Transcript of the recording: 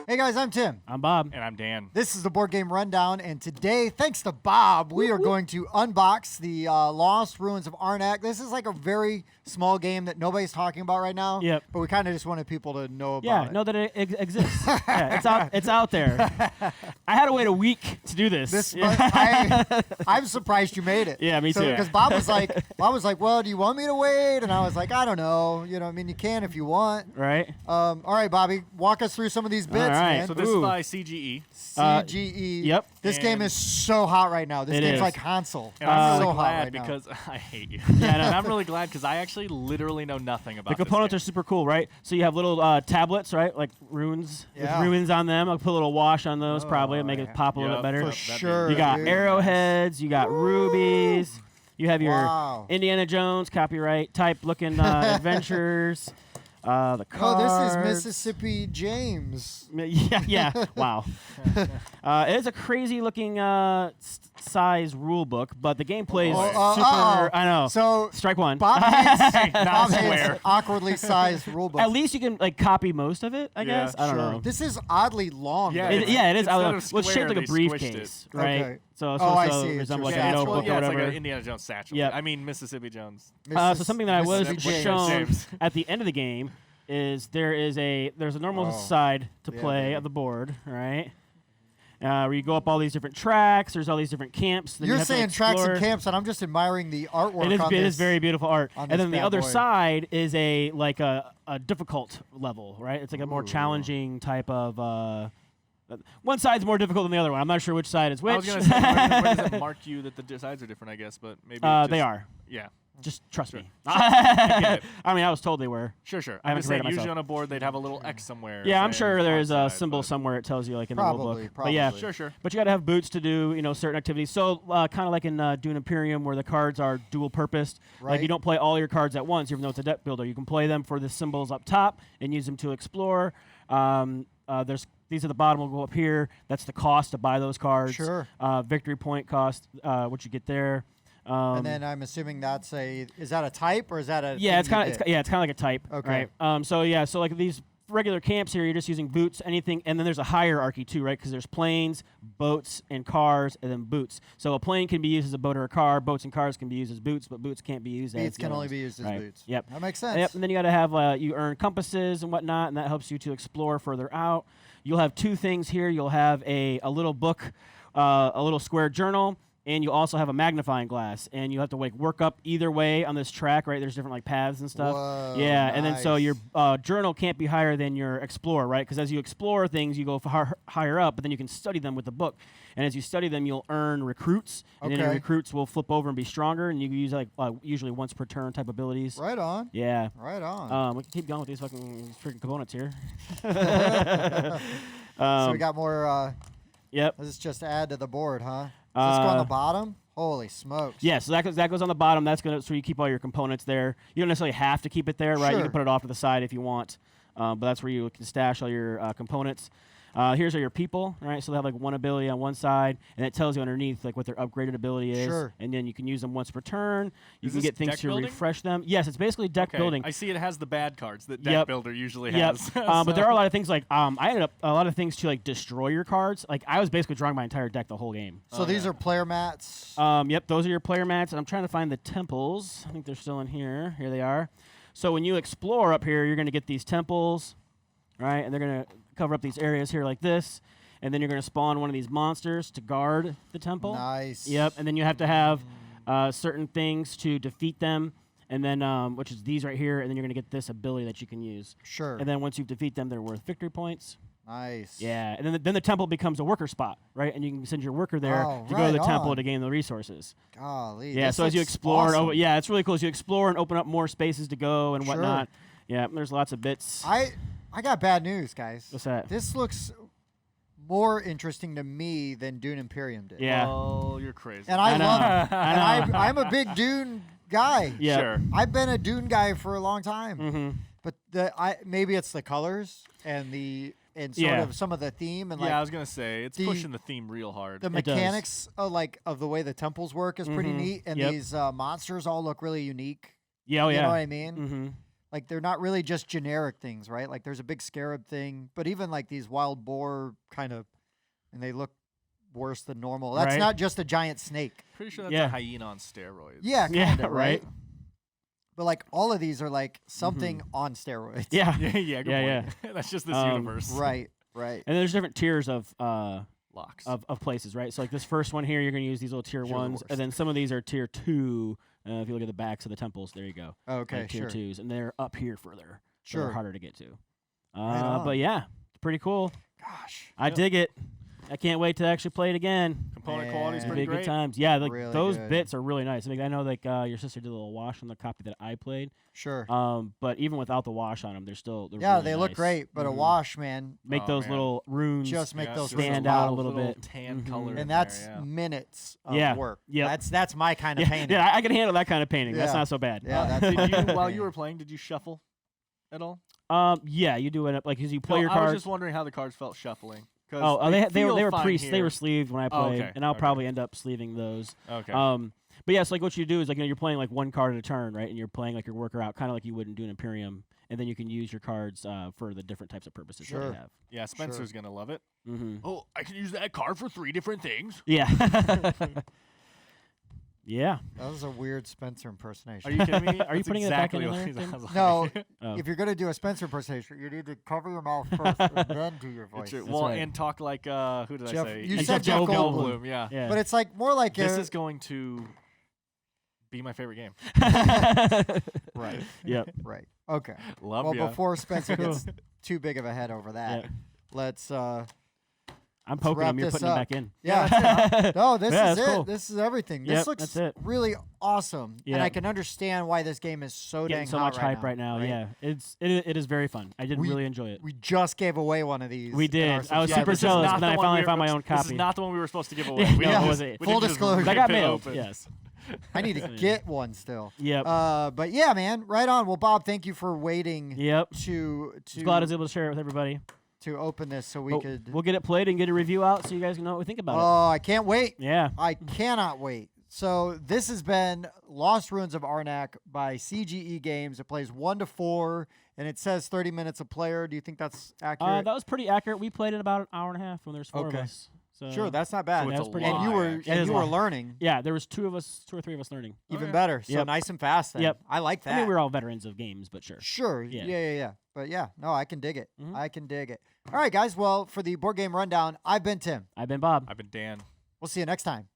Hey guys, I'm Tim. I'm Bob. And I'm Dan. This is the Board Game Rundown, and today, thanks to Bob, we are going to unbox the Lost Ruins of Arnak. This is like a very small game that nobody's talking about right now. Yep. But we kind of just wanted people to know about it. Yeah, know that it exists. Yeah, it's out there. I had to wait a week to do this. I'm surprised you made it. Yeah, me too. Because Bob was like, well, do you want me to wait? And I was like, I don't know. You know, I mean, you can if you want. Right. All right, Bobby, walk us through some of these bits, All right. man. So this is by CGE. CGE. Yep. This game is so hot right now. This game's like Hansel. And I'm so really hot glad right now. because I hate you. Yeah, no. And I'm really glad because I actually literally know nothing about The components are this super cool, right? So you have little tablets, right? Like runes with ruins on them. I'll put a little wash on those probably and make it pop a little bit better. For sure. You got dude. arrowheads. You got rubies. You have your Indiana Jones copyright type looking adventures. The cards. Oh, this is Mississippi James. Yeah. Wow. It is a crazy looking size rule book, but the gameplay is super. I know. So strike one. Bob hates, Not square. awkwardly sized rule books. At least you can like copy most of it, I guess. I don't know. This is oddly long. Yeah, though. It is. Instead of Well, it's shaped square, like a they briefcase, squished right? Okay. So I see. it resembles like Yeah, a it's notebook or it's whatever. like an Indiana Jones satchel. Yep. I mean Mississippi Jones. So something that I was Mississippi shown James. at the end of the game is there's a normal side to play of the board, right? Where you go up all these different tracks. There's all these different camps. Then You're you have to saying tracks and explore. camps, and I'm just admiring the artwork. It is very beautiful art. on And this then the bad other boy. side is a difficult level, right? It's like a more challenging type of. One side's more difficult than the other one. I'm not sure which side is which. I was gonna say, where does it mark you that the sides are different? I guess, but maybe they are. Yeah. Just trust me. I get it. I mean, I was told they were. Sure. I haven't I'm just saying, created usually myself. on a board they'd have a little X somewhere. Yeah, I'm saying sure there's a font symbol size, somewhere it tells you, like in the rule book. Probably. But yeah, but- Sure. but you got to have boots to do, certain activities. So kind of like in Dune Imperium, where the cards are dual purposed. Like you Right. don't play all your cards at once, even though it's a deck builder. You can play them for the symbols up top and use them to explore. These at the bottom will go up here. That's the cost to buy those cards. Sure. Victory point cost, what you get there. And then I'm assuming is that a type or is that a? Yeah, it's thing kind of like a type. Okay. Right. So like these regular camps here, you're just using boots, anything, and then there's a hierarchy too, right? Because there's planes, boats, and cars, and then boots. So a plane can be used as a boat or a car. Boats and cars can be used as boots, but boots can't be used as. Beats can only be used as boots. Yep. That makes sense. Yep. And then you got to have you earn compasses and whatnot, and that helps you to explore further out. You'll have two things here. You'll have a little book, a little square journal. And you also have a magnifying glass, and you have to work up either way on this track, right? There's different like paths and stuff. Whoa, yeah, and then so nice. your journal can't be higher than your explorer, right? Because as you explore things, you go higher up, but then you can study them with the book. And as you study them, you'll earn recruits, and then your recruits will flip over and be stronger, and you can use like usually once per turn type abilities. Right on. Yeah. Right on. We can keep going with these fucking freaking components here. So we got more. Yep. Let's just add to the board, huh? Does this go on the bottom? Holy smokes. Yeah, so that goes on the bottom. That's so you keep all your components there. You don't necessarily have to keep it there, right? You Sure. can put it off to the side if you want, but that's where you can stash all your components. Here's all your people, right? So they have like one ability on one side, and it tells you underneath like what their upgraded ability is. Sure. And then you can use them once per turn. You Is can this get things deck to building? refresh them. Yes, it's basically deck building. I see it has the bad cards that Yep. deck builder usually Yep. has. But there are a lot of things like I ended up a lot of things to like destroy your cards. Like I was basically drawing my entire deck the whole game. So these are player mats. Yep, those are your player mats, and I'm trying to find the temples. I think they're still in here. Here they are. So when you explore up here, you're going to get these temples, right? And they're going to cover up these areas here like this. And then you're going to spawn one of these monsters to guard the temple. Nice. Yep, and then you have to have certain things to defeat them, and then which is these right here, and then you're going to get this ability that you can use. Sure. And then once you defeat them, they're worth victory points. Nice. Yeah, and then the temple becomes a worker spot, right? And you can send your worker there to go to the temple to gain the resources. Golly. Yeah, this so as you looks explore, awesome. it's really cool. As you explore and open up more spaces to go and whatnot. Yeah, there's lots of bits. I got bad news, guys. What's that? This looks more interesting to me than Dune Imperium did. Yeah. Oh, you're crazy. And I know. love it. I know. And I'm a big Dune guy. Yeah. Sure. I've been a Dune guy for a long time. Mm-hmm. But maybe it's the colors and sort of some of the theme and Yeah, I like was gonna say it's the- pushing the theme real hard. the does. mechanics of the way the temples work is pretty neat, and Yep. these monsters all look really unique. Yeah, oh You yeah. know what I mean? Mm-hmm. like they're not really just generic things, right? Like there's a big scarab thing, but even like these wild boar kind of, and they look worse than normal. That's Right. not just a giant snake. Pretty sure that's Yeah. a hyena on steroids. Yeah, Yeah, kinda, right. But like all of these are like something on steroids. Yeah. yeah, good point. That's just this universe. Right, right. And there's different tiers of Locks. of places, right? So like this first one here, you're going to use these little tier Tier ones, worst. and then some of these are tier 2. If you look at the backs of the temples, there you go. Okay, Like tier sure. 2s, and they're up here further. So they're Sure. harder to get to. on. But yeah, it's pretty cool. Gosh. I dig it. I can't wait to actually play it again. Component Man. quality is It'd pretty Big good great. times. Yeah, like Really those good. bits are really nice. I mean, I know like your sister did a little wash on the copy that I played. Sure. But even without the wash on them, they're Yeah, really they look nice. great, but a Mhm. wash, man, Make Oh, those man. little runes just make Yeah, those just stand really out a wild. little bit. Tan Mhm. color. in And there, that's yeah. minutes of Yeah. work. Yep. That's my kind of painting. Yeah, I can handle that kind of painting. That's Yeah. not so bad. Yeah, that's Did my kind you, of while painting. you were playing, did you shuffle at all? Yeah, you do it like as you play No, your I was cards. just wondering how the cards felt shuffling. 'Cause Oh, they feel were fine they here. were sleeved when I Oh, played, okay, and I'll okay. probably end up sleeving those. Okay. But yeah, so like what you do is like you're playing like one card at a turn, right? And you're playing like your worker out, kind of like you would in Dune Imperium, and then you can use your cards for the different types of purposes that Sure. you have. Yeah, Spencer's gonna love it. Mm-hmm. Oh, I can use that card for 3 different things. Yeah. Yeah. That was a weird Spencer impersonation. Are you kidding me? Are you That's putting it back exactly in what there, he Tim? sounds like. No, Oh. if you're gonna do a Spencer impersonation, you need to cover your mouth first and then do your voice. It's true. That's well, right. and talk like who did Jeff- I say? you Like said Jeff Jeff Goldblum. Goldblum. Yeah. Yeah. But it's like more like This a, is going to be my favorite game. right, Yep. right. Okay. Love Well, ya. before Spencer Cool. gets too big of a head over that, Yeah. let's I'm poking wrap them. You're this putting them up. back in. yeah. No, this Yeah, is that's it. cool. This is everything. This Yep, looks that's it. really awesome, and Yeah. I can understand why this game is so Getting dang so hot much hype right now. right? Yeah, it is very fun. I did We- really enjoy it. We just gave away one of these. We in did. our I was subscriber super this is jealous, not but then the I one finally we found were- my own This is copy. not the one we were supposed to give away. Yeah. We Yeah. didn't Was just- it? we Full didn't just disclosure. rip I got it mailed. open. Yes. I need to get one still. Yep. But yeah, man, right on. Well, Bob, thank you for waiting Yep. to Just glad I was able to share it with everybody. to open this so we But could. We'll get it played and get a review out so you guys can know what we think about Oh, I can't wait. it. Yeah. I cannot wait. So this has been Lost Ruins of Arnak by CGE Games. It plays 1 to 4, and it says 30 minutes a player. Do you think that's accurate? That was pretty accurate. We played it about an hour and a half when there's 4 of Okay. us. So Sure, that's not bad. So it's That's a pretty and lie, you were actually. It and is you a were lie. learning yeah, there was 2 or 3 of us learning. even Okay. better. So Yep. nice and fast. Then. Yep. I like that. I mean, we're all veterans of games, but sure. Sure. Yeah. Yeah. But yeah, no, I can dig it. Mhm. I can dig it. All right, guys. Well, for the board game rundown, I've been Tim. I've been Bob. I've been Dan. We'll see you next time.